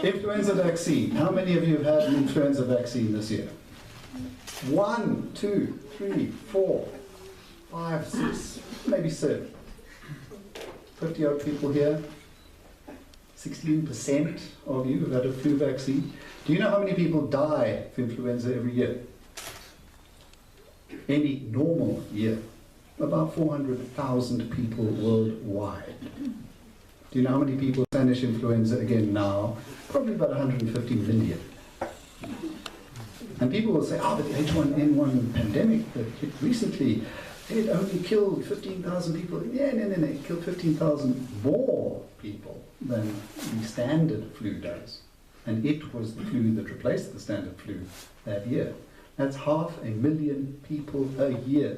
Influenza vaccine. How many of you have had an influenza vaccine this year? 1, 2, 3, 4, 5, 6, maybe 7. 50 odd people here. 16% of you have had a flu vaccine. Do you know how many people die of influenza every year? Any normal year. About 400,000 people worldwide. Do you know how many people have Spanish influenza again now? Probably about 150 million. And people will say, oh, but the H1N1 pandemic that hit recently, it only killed 15,000 people. Yeah, no, it killed 15,000 more people than the standard flu does. And it was the flu that replaced the standard flu that year. That's 500,000 people a year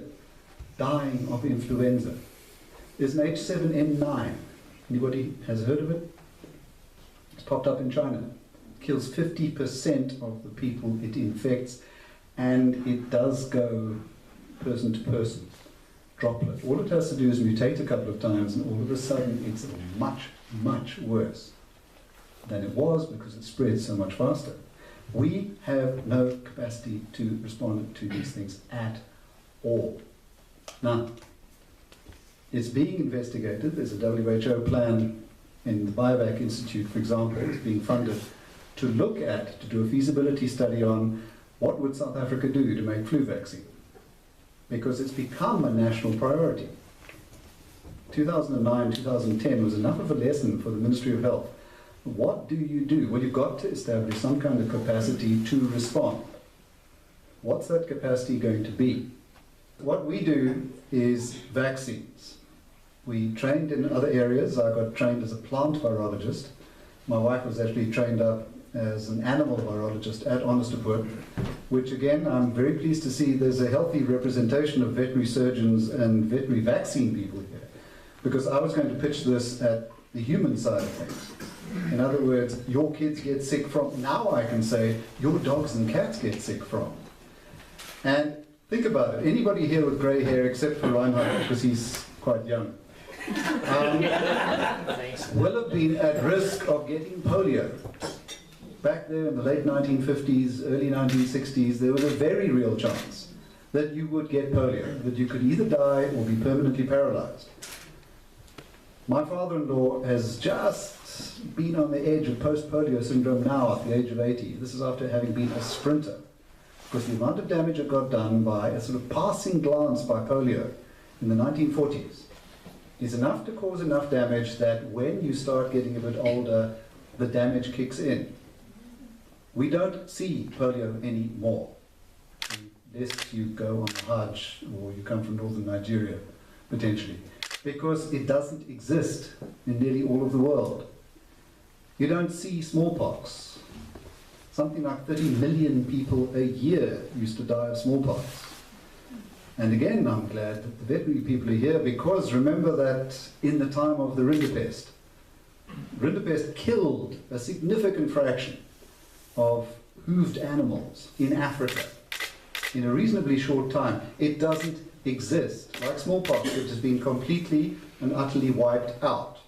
dying of influenza. There's an H7N9. Anybody has heard of it? It's popped up in China. It kills 50% of the people it infects, and it does go person to person, droplet. All it has to do is mutate a couple of times, and all of a sudden it's much, much worse than it was because it spreads so much faster. We have no capacity to respond to these things at all. Now, it's being investigated. There's a WHO plan in the Biovac Institute, for example, it's being funded to look at, to do a feasibility study on what would South Africa do to make flu vaccine, because it's become a national priority. 2009, 2010 was enough of a lesson for the Ministry of Health. What do you do? Well, you've got to establish some kind of capacity to respond. What's that capacity going to be? What we do is vaccines. We trained in other areas. I got trained as a plant virologist. My wife was actually trained up as an animal virologist at Honestaport, which again, I'm very pleased to see there's a healthy representation of veterinary surgeons and veterinary vaccine people here, because I was going to pitch this at the human side of things. In other words, your kids get sick from, now I can say, your dogs and cats get sick from. And think about it, anybody here with grey hair except for Reinhard, because he's quite young, will have been at risk of getting polio. Back there in the late 1950s, early 1960s, there was a very real chance that you would get polio, that you could either die or be permanently paralyzed. My father-in-law has just been on the edge of post-polio syndrome now at the age of 80. This is after having been a sprinter, because the amount of damage it got done by a sort of passing glance by polio in the 1940s is enough to cause enough damage that when you start getting a bit older, the damage kicks in. We don't see polio anymore, unless you go on the Hajj or you come from northern Nigeria, potentially, because it doesn't exist in nearly all of the world. You don't see smallpox. Something like 30 million people a year used to die of smallpox. And again, I'm glad that the veterinary people are here, because remember that in the time of the rinderpest killed a significant fraction of hooved animals in Africa in a reasonably short time. It doesn't exist. Like smallpox, it has been completely and utterly wiped out.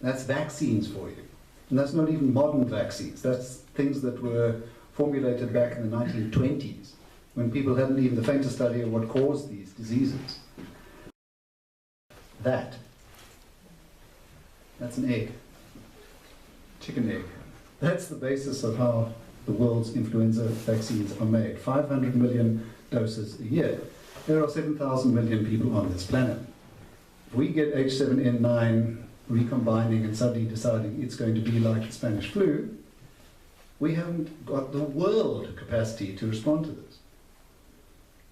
That's vaccines for you. And that's not even modern vaccines. That's things that were formulated back in the 1920s, when people hadn't even the faintest idea what caused these diseases. That's an egg. Chicken egg. That's the basis of how the world's influenza vaccines are made. 500 million doses a year. There are 7,000 million people on this planet. If we get H7N9 recombining and suddenly deciding it's going to be like the Spanish flu, we haven't got the world capacity to respond to this.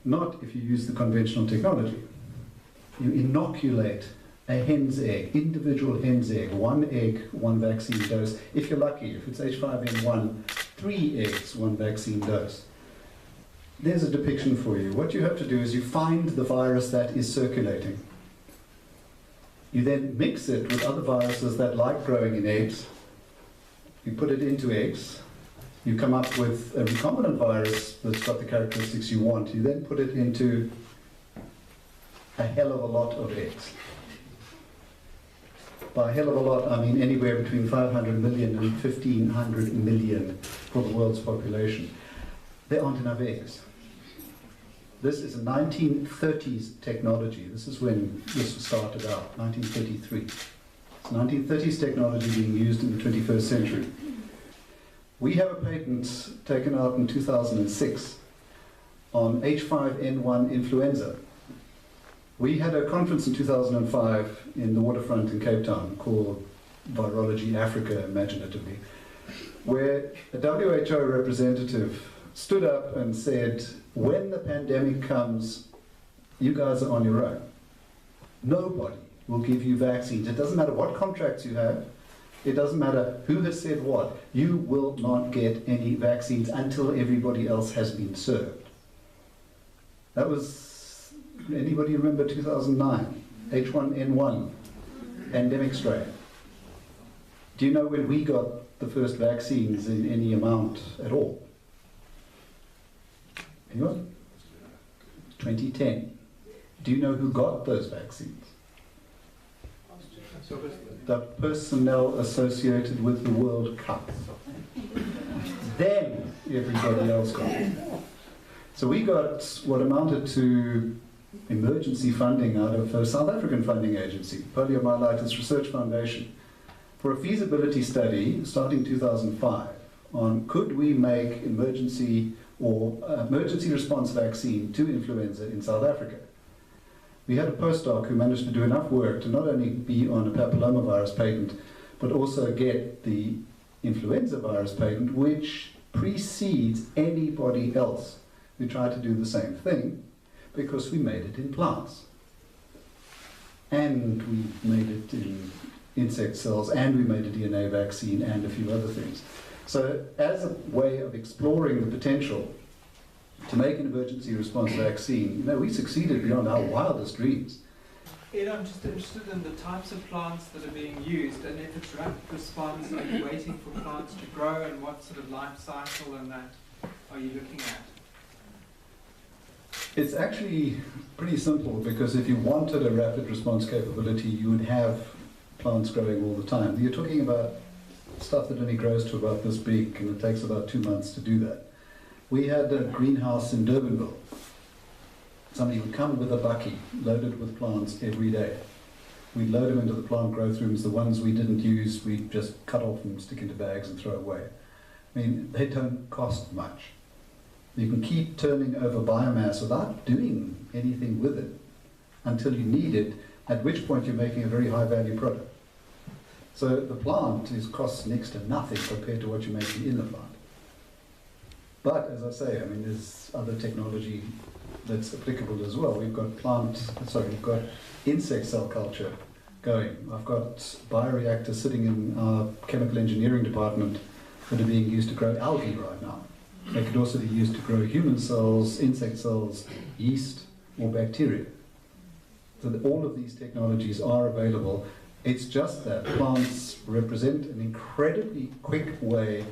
Not if you use the conventional technology. You inoculate a hen's egg, individual hen's egg, one vaccine dose. If you're lucky, if it's H5N1, 3 eggs, 1 vaccine dose. There's a depiction for you. What you have to do is you find the virus that is circulating. You then mix it with other viruses that like growing in eggs. You put it into eggs. You come up with a recombinant virus that's got the characteristics you want. You then put it into a hell of a lot of eggs. By a hell of a lot, I mean anywhere between 500 million and 1,500 million for the world's population. There aren't enough eggs. This is a 1930s technology. This is when this started out, 1933. It's 1930s technology being used in the 21st century. We have a patent taken out in 2006 on H5N1 influenza. We had a conference in 2005 in the waterfront in Cape Town called Virology Africa, imaginatively, where a WHO representative stood up and said, when the pandemic comes, you guys are on your own. Nobody will give you vaccines. It doesn't matter what contracts you have. It doesn't matter who has said what. You will not get any vaccines until everybody else has been served. That was, anybody remember 2009? H1N1, pandemic strain. Do you know when we got the first vaccines in any amount at all? Anyone? 2010. Do you know who got those vaccines? The personnel associated with the World Cup. Then everybody else got it. So we got what amounted to emergency funding out of a South African funding agency, Poliomyelitis Research Foundation, for a feasibility study starting 2005 on could we make emergency response vaccine to influenza in South Africa. We had a postdoc who managed to do enough work to not only be on a papillomavirus patent, but also get the influenza virus patent, which precedes anybody else who tried to do the same thing, because we made it in plants. And we made it in insect cells, and we made a DNA vaccine, and a few other things. So as a way of exploring the potential to make an emergency response vaccine, we succeeded beyond our wildest dreams. Ed, I'm just interested in the types of plants that are being used, and if it's rapid response, are you waiting for plants to grow, and what sort of life cycle and that are you looking at? It's actually pretty simple, because if you wanted a rapid response capability, you would have plants growing all the time. You're talking about stuff that only grows to about this big, and it takes about 2 months to do that. We had a greenhouse in Durbanville. Somebody would come with a bucky loaded with plants every day. We'd load them into the plant growth rooms. The ones we didn't use, we'd just cut off and stick into bags and throw away. I mean, they don't cost much. You can keep turning over biomass without doing anything with it until you need it, at which point you're making a very high value product. So the plant costs next to nothing compared to what you're making in the plant. But as I say, I mean, there's other technology that's applicable as well. We've got insect cell culture going. I've got bioreactors sitting in our chemical engineering department that are being used to grow algae right now. They could also be used to grow human cells, insect cells, yeast, or bacteria. So that all of these technologies are available. It's just that plants represent an incredibly quick way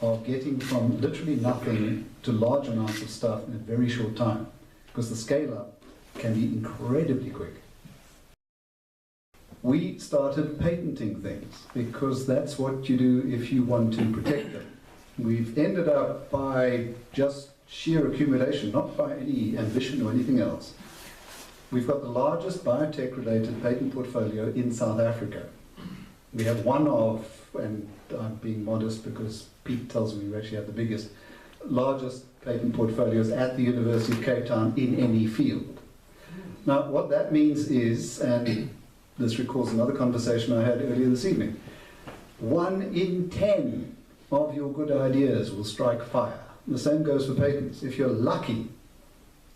of getting from literally nothing to large amounts of stuff in a very short time, because the scale-up can be incredibly quick. We started patenting things, because that's what you do if you want to protect them. We've ended up by just sheer accumulation, not by any ambition or anything else. We've got the largest biotech-related patent portfolio in South Africa. We have one of, and I'm being modest because Pete tells me we actually have the biggest, largest patent portfolios at the University of Cape Town in any field. Now, what that means is, and this recalls another conversation I had earlier this evening, 1 in 10 of your good ideas will strike fire. The same goes for patents. If you're lucky,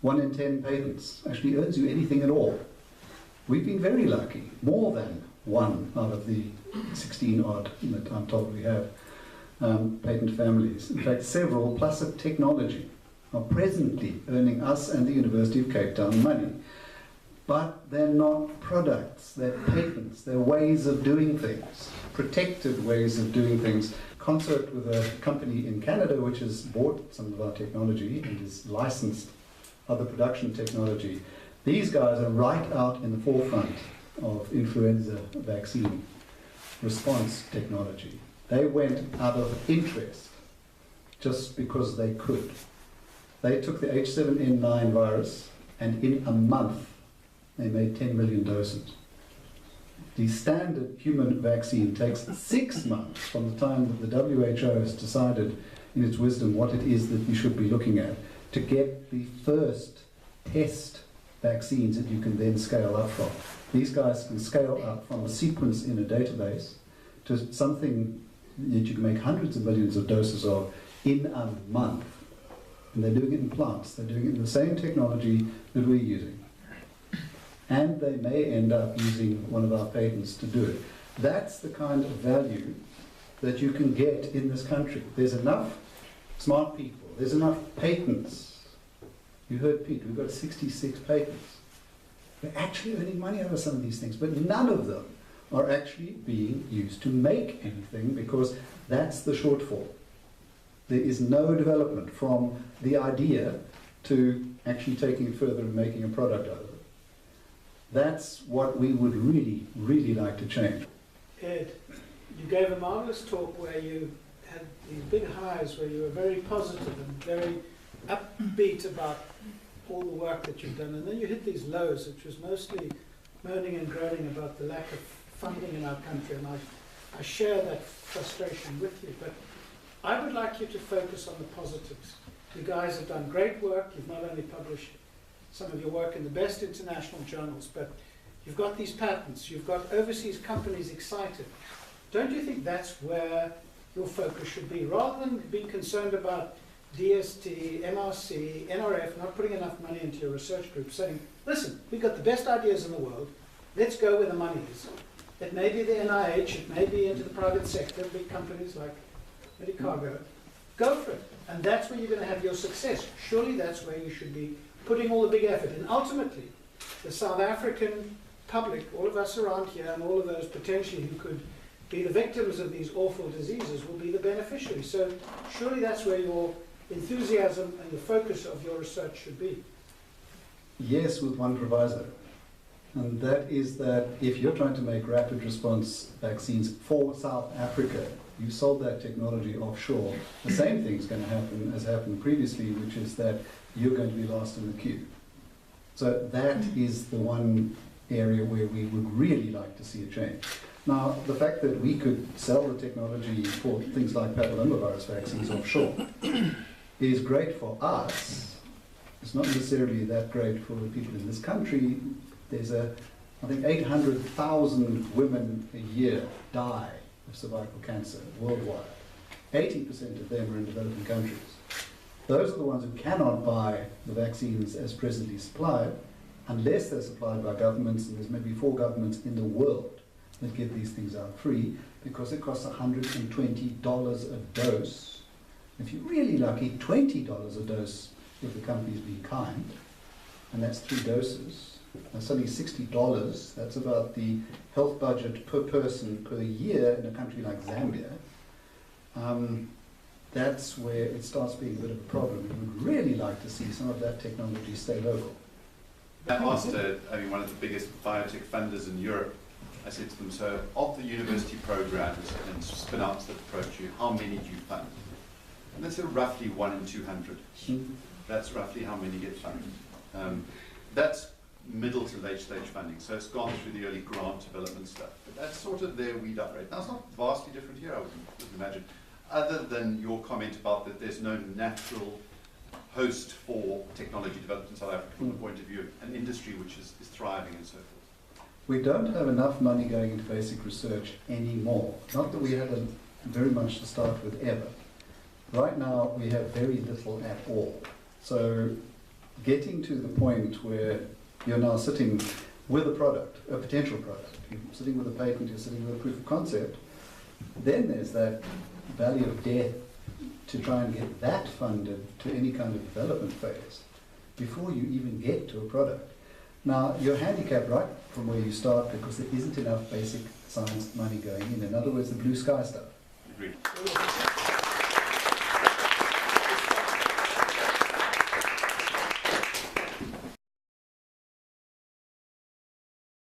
1 in 10 patents actually earns you anything at all. We've been very lucky, more than 1 out of the 16 odd that I'm told we have patent families. In fact, several, plus a technology, are presently earning us and the University of Cape Town money. But they're not products, they're patents, they're ways of doing things, protected ways of doing things. Consort with a company in Canada which has bought some of our technology and has licensed other production technology. These guys are right out in the forefront of influenza vaccine response technology. They went out of interest just because they could. They took the H7N9 virus and in a month they made 10 million doses. The standard human vaccine takes 6 months from the time that the WHO has decided in its wisdom what it is that you should be looking at to get the first test vaccines that you can then scale up from. These guys can scale up from a sequence in a database to something that you can make hundreds of millions of doses of in a month. And they're doing it in plants. They're doing it in the same technology that we're using. And they may end up using one of our patents to do it. That's the kind of value that you can get in this country. There's enough smart people. There's enough patents. You heard Pete, we've got 66 patents. We're actually earning money out of some of these things, but none of them are actually being used to make anything because that's the shortfall. There is no development from the idea to actually taking it further and making a product out of it. That's what we would really, really like to change. Ed, you gave a marvelous talk where you had these big highs, where you were very positive and very upbeat about all the work that you've done, and then you hit these lows, which was mostly moaning and groaning about the lack of funding in our country, and I share that frustration with you, but I would like you to focus on the positives. You guys have done great work. You've not only published some of your work in the best international journals, but you've got these patents, you've got overseas companies excited. Don't you think that's where your focus should be, rather than being concerned about DST, MRC, NRF, not putting enough money into your research group, saying, listen, we've got the best ideas in the world, let's go where the money is. It may be the NIH, it may be into the private sector, big companies like Medicargo. Go for it. And that's where you're going to have your success. Surely that's where you should be putting all the big effort. And ultimately, the South African public, all of us around here, and all of those potentially who could be the victims of these awful diseases will be the beneficiaries. So surely that's where your enthusiasm and the focus of your research should be. Yes, with one proviso. And that is that if you're trying to make rapid response vaccines for South Africa, you sold that technology offshore, the same thing's going to happen as happened previously, which is that you're going to be last in the queue. So that is the one area where we would really like to see a change. Now, the fact that we could sell the technology for things like papillomavirus vaccines offshore is great for us. It's not necessarily that great for the people in this country. There's I think 800,000 women a year die of cervical cancer worldwide. 80% of them are in developing countries. Those are the ones who cannot buy the vaccines as presently supplied, unless they're supplied by governments, and there's maybe 4 governments in the world that give these things out free, because it costs $120 a dose. If you're really lucky, $20 a dose if the company's being kind, and that's 3 doses. That's only $60. That's about the health budget per person per year in a country like Zambia. That's where it starts being a bit of a problem. We would really like to see some of that technology stay local. I asked one of the biggest biotech funders in Europe, I said to them, so of the university programs and spin-outs that approach you, how many do you fund? And they said roughly 1 in 200. That's roughly how many get funded. That's middle to late stage funding, so it's gone through the early grant development stuff. But that's sort of their weed up rate. Now it's not vastly different here, I wouldn't imagine, other than your comment about that there's no natural host for technology development in South Africa from the point of view of an industry which is thriving and so forth. We don't have enough money going into basic research anymore. Not that we had very much to start with ever. Right now we have very little at all. So getting to the point where you're now sitting with a product, a potential product, you're sitting with a patent, you're sitting with a proof of concept, then there's that valley of death to try and get that funded to any kind of development phase before you even get to a product. Now, you're handicapped right from where you start because there isn't enough basic science money going in. In other words, the blue sky stuff. Agreed.